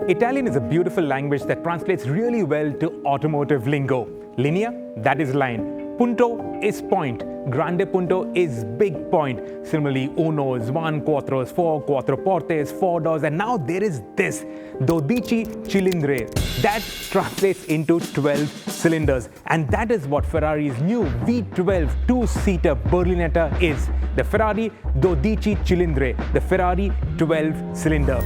Italian is a beautiful language that translates really well to automotive lingo. Linea, that is line. Punto is point. Grande punto is big point. Similarly, unos, one quattros, four quattroportes, four doors, and now there is this, 12 Cilindri. That translates into 12 cylinders, and that is what Ferrari's new V12 two-seater Berlinetta is. The Ferrari 12 Cilindri, the Ferrari 12-cylinder.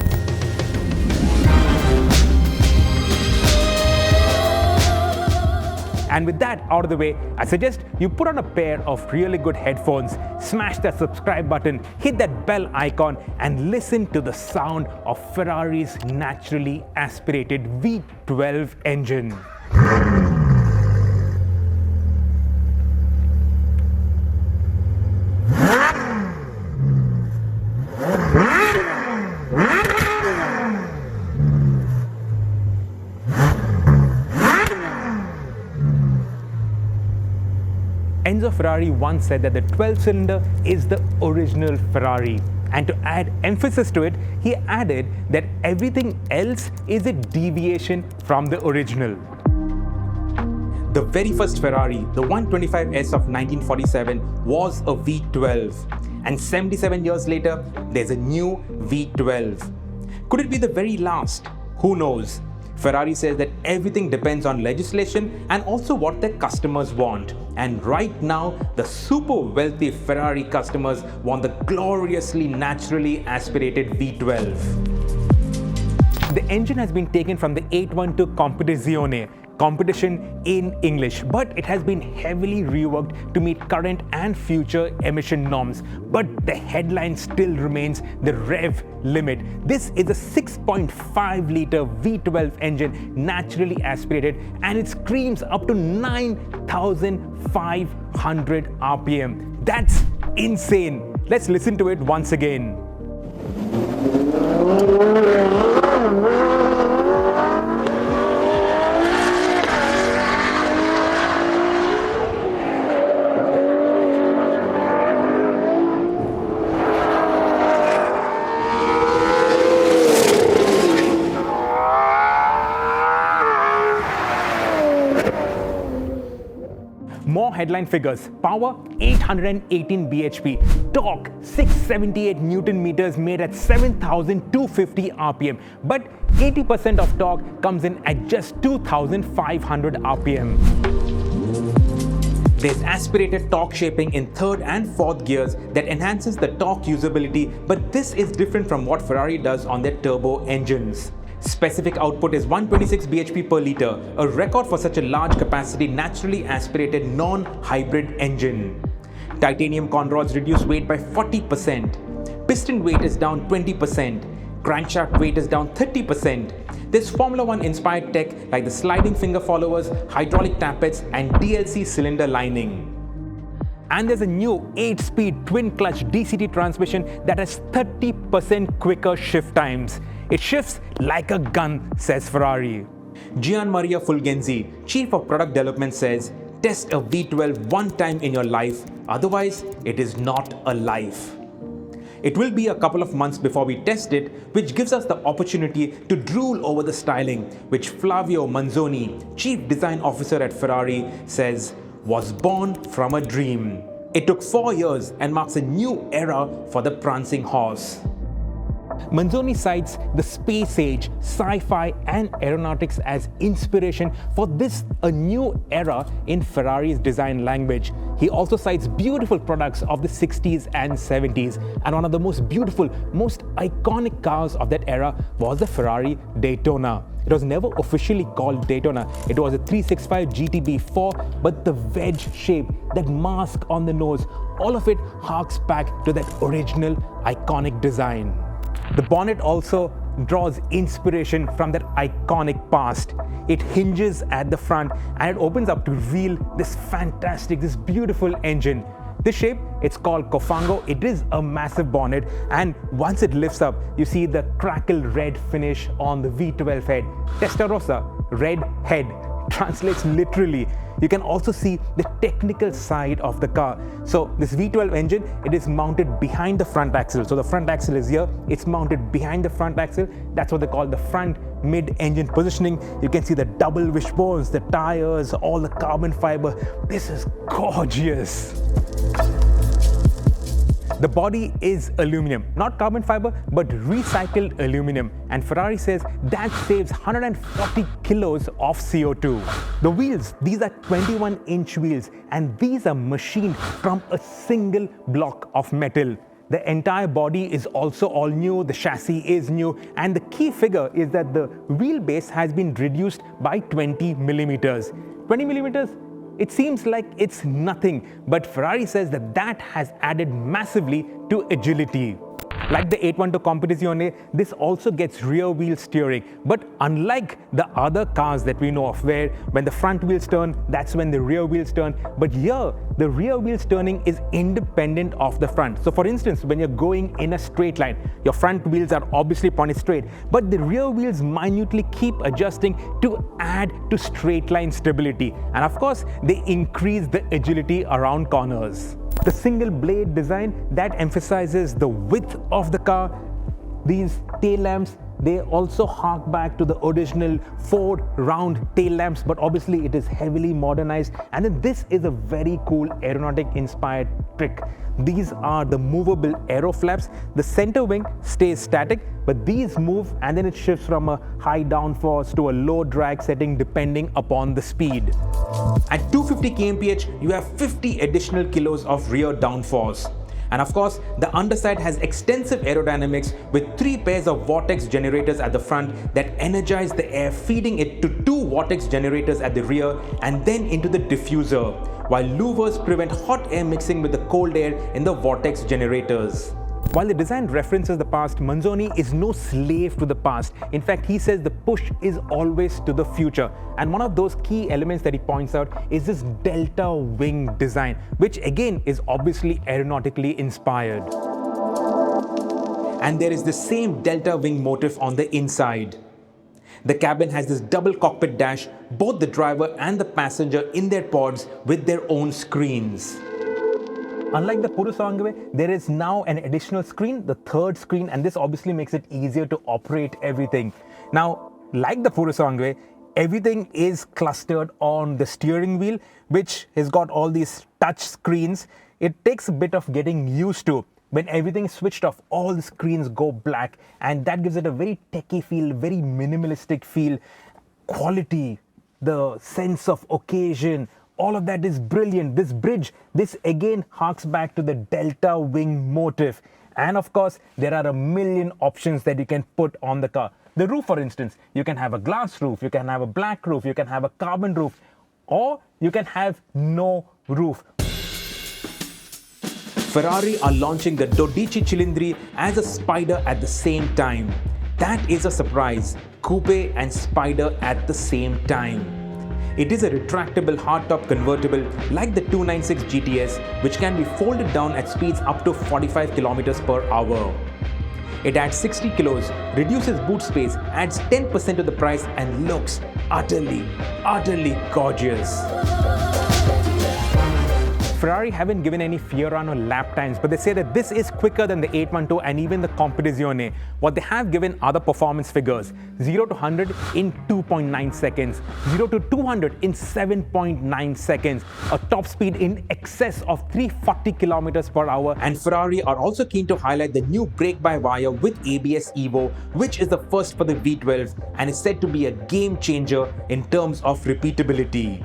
And with that out of the way, I suggest you put on a pair of really good headphones, smash that subscribe button, hit that bell icon, and listen to the sound of Ferrari's naturally aspirated V12 engine. Enzo Ferrari once said that the 12-cylinder is the original Ferrari. And to add emphasis to it, he added that everything else is a deviation from the original. The very first Ferrari, the 125S of 1947, was a V12. And 77 years later, there's a new V12. Could it be the very last? Who knows? Ferrari says that everything depends on legislation and also what their customers want. And right now, the super wealthy Ferrari customers want the gloriously naturally aspirated V12. The engine has been taken from the 812 Competizione, competition in English, but it has been heavily reworked to meet current and future emission norms. But the headline still remains the rev limit. This is a 6.5-liter V12 engine, naturally aspirated, and it screams up to 9,500 RPM. That's insane. Let's listen to it once again. More headline figures: power 818 bhp, torque 678 newton meters made at 7,250 rpm, but 80% of torque comes in at just 2,500 rpm. There's aspirated torque shaping in third and fourth gears that enhances the torque usability, but this is different from what Ferrari does on their turbo engines. Specific output is 126 bhp per litre, a record for such a large capacity naturally aspirated non-hybrid engine. Titanium conrods reduce weight by 40%. Piston weight is down 20%. Crankshaft weight is down 30%. There's Formula 1 inspired tech like the sliding finger followers, hydraulic tappets, and DLC cylinder lining. And there's a new 8-speed twin-clutch DCT transmission that has 30% quicker shift times. It shifts like a gun, says Ferrari. Gian Maria Fulgenzi, Chief of Product Development, says, test a V12 one time in your life, otherwise it is not a life. It will be a couple of months before we test it, which gives us the opportunity to drool over the styling, which Flavio Manzoni, Chief Design Officer at Ferrari, says was born from a dream. It took 4 years and marks a new era for the prancing horse. Manzoni cites the space age, sci-fi, and aeronautics as inspiration for this, a new era in Ferrari's design language. He also cites beautiful products of the 60s and 70s, and one of the most beautiful, most iconic cars of that era was the Ferrari Daytona. It was never officially called Daytona. It was a 365 GTB4, but the wedge shape, that mask on the nose, all of it harks back to that original iconic design. The bonnet also draws inspiration from that iconic past. It hinges at the front and it opens up to reveal this fantastic, this beautiful engine. This shape, it's called Cofango. It is a massive bonnet, and once it lifts up, you see the crackle red finish on the V12 head. Testarossa, red head, translates literally. You can also see the technical side of the car. So this V12 engine, it is mounted behind the front axle. So the front axle is here, it's mounted behind the front axle. That's what they call the front mid-engine positioning. You can see the double wishbones, the tires, all the carbon fiber. This is gorgeous. The body is aluminum, not carbon fiber, but recycled aluminum. And Ferrari says that saves 140 kilos of CO2. The wheels, these are 21-inch wheels, and these are machined from a single block of metal. The entire body is also all new, the chassis is new, and the key figure is that the wheelbase has been reduced by 20 millimeters. 20 millimeters? It seems like it's nothing, but Ferrari says that that has added massively to agility. Like the 812 Competizione, this also gets rear wheel steering. But unlike the other cars that we know of, where when the front wheels turn, that's when the rear wheels turn. But here, the rear wheels turning is independent of the front. So for instance, when you're going in a straight line, your front wheels are obviously pointed straight, but the rear wheels minutely keep adjusting to add to straight line stability. And of course, they increase the agility around corners. The single blade design that emphasizes the width of the car. These tail lamps, they also hark back to the original Ford round tail lamps, but obviously it is heavily modernized. And then this is a very cool aeronautic inspired trick. These are the movable aero flaps. The center wing stays static, but these move and then it shifts from a high downforce to a low drag setting depending upon the speed. At 250 kmph, you have 50 additional kilos of rear downforce. And of course, the underside has extensive aerodynamics with 3 pairs of vortex generators at the front that energize the air, feeding it to 2 vortex generators at the rear and then into the diffuser, while louvers prevent hot air mixing with the cold air in the vortex generators. While the design references the past, Manzoni is no slave to the past. In fact, he says the push is always to the future. And one of those key elements that he points out is this delta wing design, which again is obviously aeronautically inspired. And there is the same delta wing motif on the inside. The cabin has this double cockpit dash, both the driver and the passenger in their pods with their own screens. Unlike the Puro Sangue, there is now an additional screen, the third screen, and this obviously makes it easier to operate everything. Now, like the Puro Sangue, everything is clustered on the steering wheel, which has got all these touch screens. It takes a bit of getting used to. When everything is switched off, all the screens go black, and that gives it a very techie feel, very minimalistic feel, quality, the sense of occasion. All of that is brilliant. This bridge, this again harks back to the delta wing motif. And of course, there are a million options that you can put on the car. The roof, for instance, you can have a glass roof, you can have a black roof, you can have a carbon roof, or you can have no roof. Ferrari are launching the 12 Cilindri as a Spider at the same time. That is a surprise. Coupe and Spider at the same time. It is a retractable hardtop convertible like the 296 GTS, which can be folded down at speeds up to 45 km per hour. It adds 60 kilos, reduces boot space, adds 10% to the price, and looks utterly gorgeous. Ferrari haven't given any Fiorano lap times, but they say that this is quicker than the 812 and even the Competizione. What they have given are the performance figures: 0 to 100 in 2.9 seconds, 0 to 200 in 7.9 seconds, a top speed in excess of 340 kilometers per hour. And Ferrari are also keen to highlight the new brake-by-wire with ABS Evo, which is the first for the V12 and is said to be a game changer in terms of repeatability.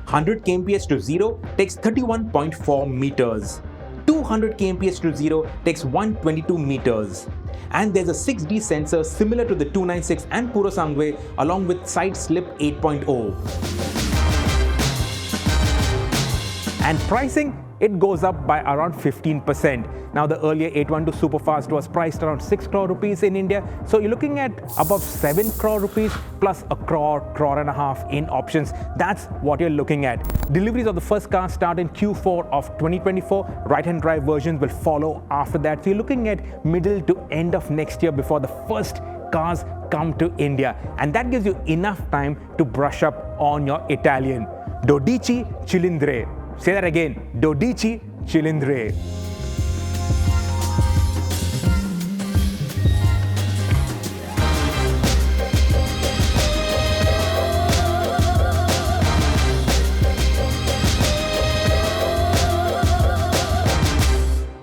100 kmph to 0 takes 31.4 meters. 200 kmph to 0 takes 122 meters. And there's a 6D sensor similar to the 296 and Puro Sangue, along with side slip 8.0. And pricing, it goes up by around 15%. Now the earlier 812 Superfast was priced around 6 crore rupees in India. So you're looking at above 7 crore rupees plus a crore and a half in options. That's what you're looking at. Deliveries of the first car start in Q4 of 2024. Right-hand drive versions will follow after that. So you're looking at middle to end of next year before the first cars come to India. And that gives you enough time to brush up on your Italian. 12 Cilindri. Say that again, 12 Cilindri.